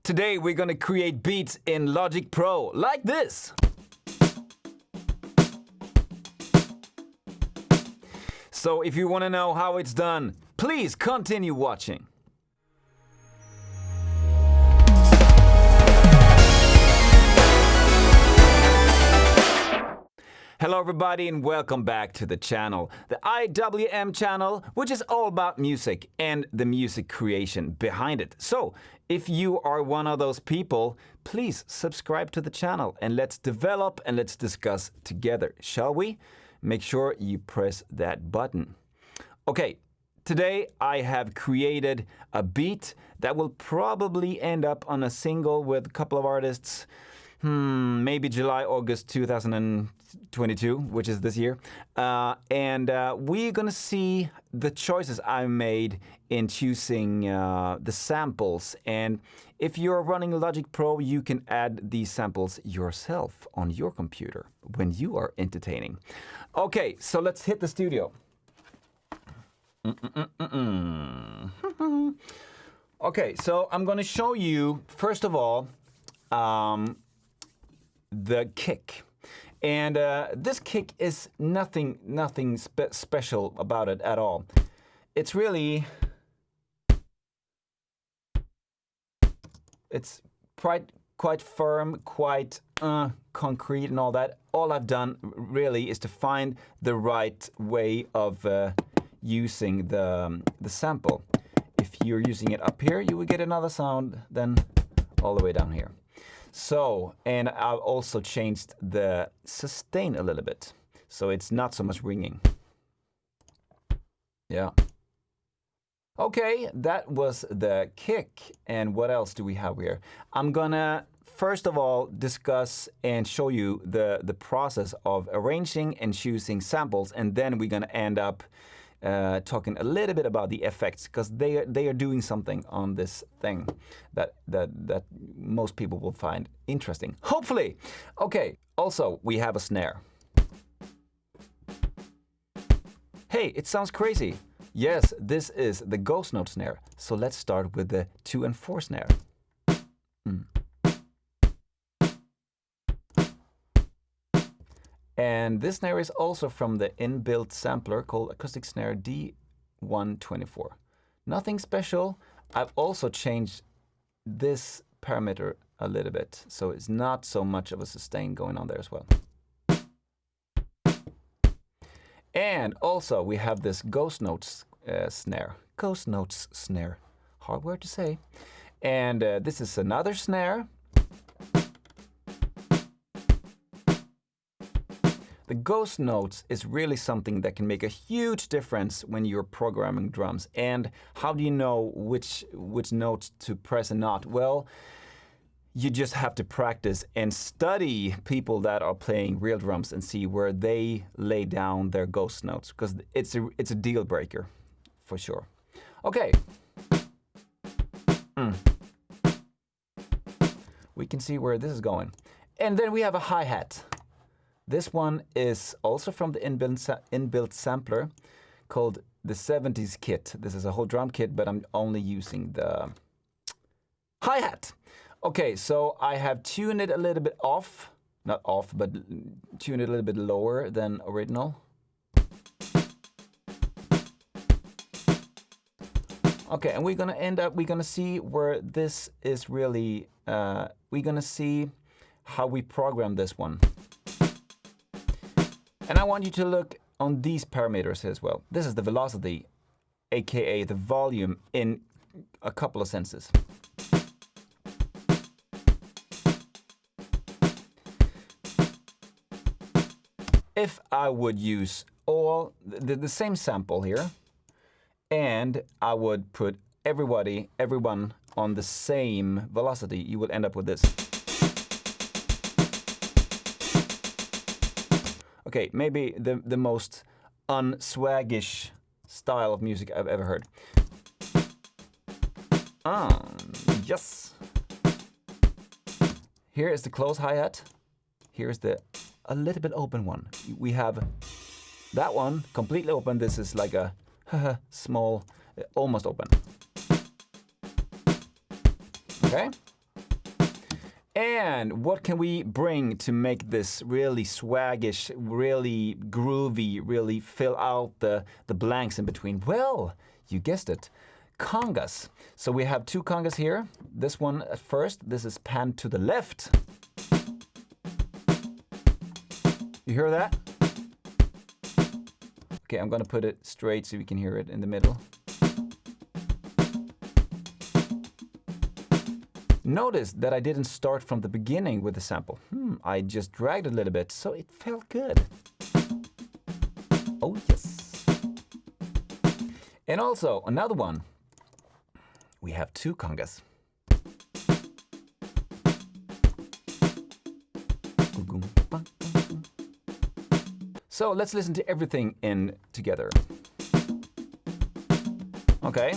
Today we're gonna create beats in Logic Pro, like this. So if you wanna know how it's done, please continue watching. Hello everybody and welcome back to the channel, the IWM channel, which is all about music and the music creation behind it. So, if you are one of those people, please subscribe to the channel and let's develop and let's discuss together, shall we? Make sure you press that button. Okay, today I have created a beat that will probably end up on a single with a couple of artists, maybe July, August 2022, which is this year. We're gonna see the choices I made in choosing the samples. And if you're running Logic Pro, you can add these samples yourself on your computer when you are entertaining. Okay, so let's hit the studio. Okay, so I'm gonna show you, first of all, the kick. And this kick is nothing special about it at all. It's really, it's quite firm, quite concrete and all that. All I've done really is to find the right way of using the sample. If you're using it up here, you will get another sound than all the way down here. So, and I've also changed the sustain a little bit, so it's not so much ringing. Yeah. Okay, that was the kick. And what else do we have here? I'm gonna, first of all, discuss and show you the process of arranging and choosing samples, and then we're gonna end up talking a little bit about the effects, because they are doing something on this thing that most people will find interesting, hopefully. Okay, also we have a snare. Hey, it sounds crazy. Yes, this is the ghost note snare. So let's start with the 2 and 4 snare. And this snare is also from the inbuilt sampler called Acoustic Snare D124. Nothing special. I've also changed this parameter a little bit, so it's not so much of a sustain going on there as well. And also we have this ghost notes snare. Ghost notes snare. Hard word to say. And this is another snare. The ghost notes is really something that can make a huge difference when you're programming drums. And how do you know which notes to press and not? Well, you just have to practice and study people that are playing real drums and see where they lay down their ghost notes, because it's a deal breaker for sure. Okay. We can see where this is going. And then we have a hi-hat. This one is also from the inbuilt sampler called the 70s kit. This is a whole drum kit, but I'm only using the hi-hat. Okay, so I have tuned it a little bit off. Not off, but tuned it a little bit lower than original. Okay, and we're gonna see where this is really, we're gonna see how we program this one. And I want you to look on these parameters as well. This is the velocity, aka the volume, in a couple of senses. If I would use all the same sample here, and I would put everyone on the same velocity, you will end up with this. Okay, maybe the most unswaggish style of music I've ever heard. Yes. Here is the close hi-hat. Here's the a little bit open one. We have that one completely open. This is like a small, almost open. Okay? And what can we bring to make this really swaggish, really groovy, really fill out the blanks in between? Well, you guessed it, congas. So we have two congas here. This one at first, this is panned to the left. You hear that? Okay, I'm gonna put it straight so you can hear it in the middle. Notice that I didn't start from the beginning with the sample. I just dragged a little bit, so it felt good. Oh yes. And also, another one. We have two congas. So let's listen to everything in together. Okay,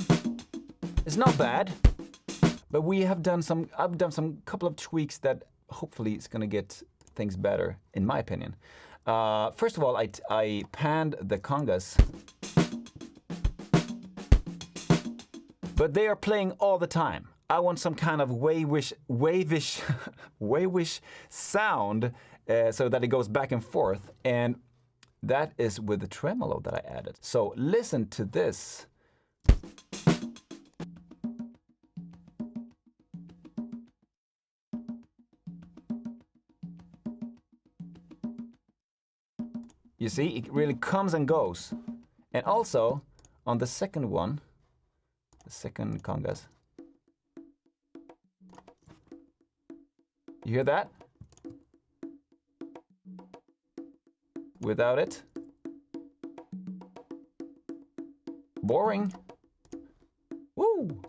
it's not bad. But we have done I've done some couple of tweaks that hopefully is gonna get things better, in my opinion. First of all, I panned the congas, but they are playing all the time. I want some kind of wavish sound so that it goes back and forth, and that is with the tremolo that I added. So listen to this. You see, it really comes and goes. And also, on the second one, the second congas, you hear that? Without it? Boring. Woo!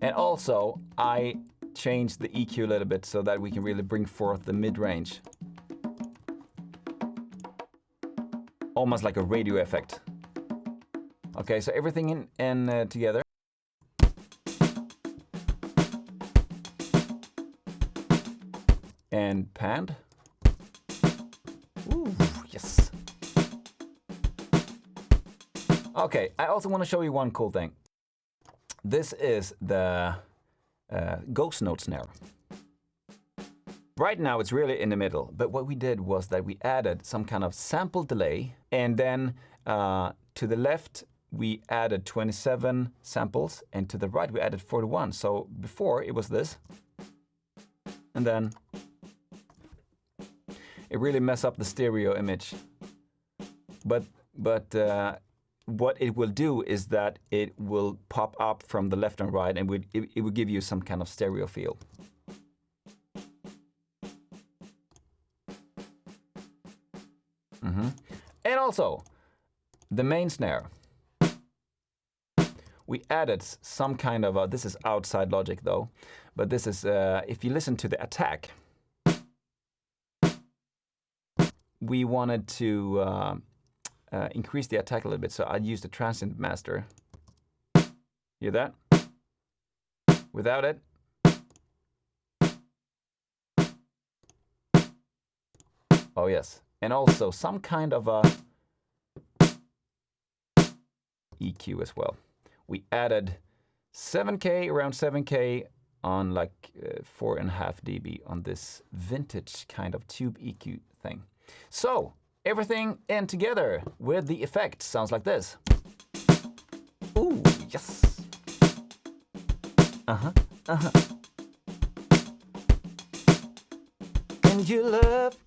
And also, I changed the EQ a little bit so that we can really bring forth the mid-range. Almost like a radio effect. Okay, so everything in together. And panned. Ooh, yes. Okay, I also want to show you one cool thing. This is the ghost note snare. Right now it's really in the middle, but what we did was that we added some kind of sample delay, and then to the left we added 27 samples, and to the right we added 41. So before it was this, and then it really messed up the stereo image. But what it will do is that it will pop up from the left and right, and it will give you some kind of stereo feel. And also, the main snare. We added some kind of this is outside logic though, but this is, if you listen to the attack, we wanted to increase the attack a little bit, so I used the transient master. Hear that? Without it. Oh yes. And also some kind of a EQ as well. We added 7K, around 7K on like 4.5 dB on this vintage kind of tube EQ thing. So everything in together with the effect sounds like this. Ooh, yes. Can you love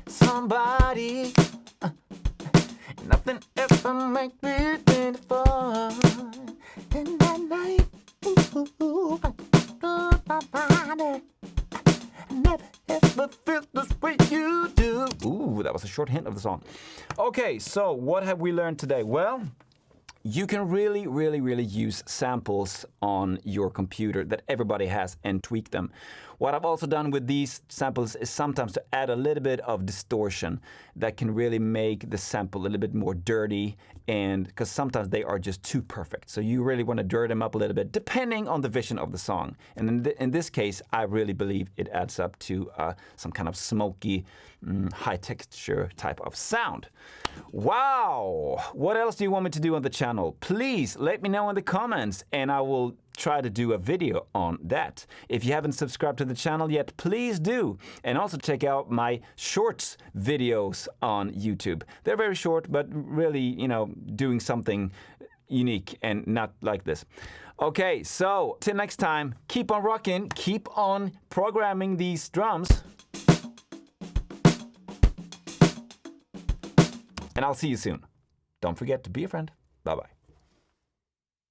somebody? Nothing ever make me beautiful. And that night, ooh, I never ever felt this way you do. Ooh, that was a short hint of the song. Okay, so what have we learned today? Well, you can really use samples on your computer that everybody has and tweak them. What I've also done with these samples is sometimes to add a little bit of distortion that can really make the sample a little bit more dirty, and because sometimes they are just too perfect. So you really want to dirty them up a little bit depending on the vision of the song. And in this case, I really believe it adds up to some kind of smoky, high texture type of sound. Wow! What else do you want me to do on the channel? Please let me know in the comments and I will try to do a video on that. If you haven't subscribed to the channel yet, please do. And also check out my shorts videos on YouTube. They're very short, but really, doing something unique and not like this. Okay, so till next time, keep on rocking, keep on programming these drums. And I'll see you soon. Don't forget to be a friend. Bye-bye.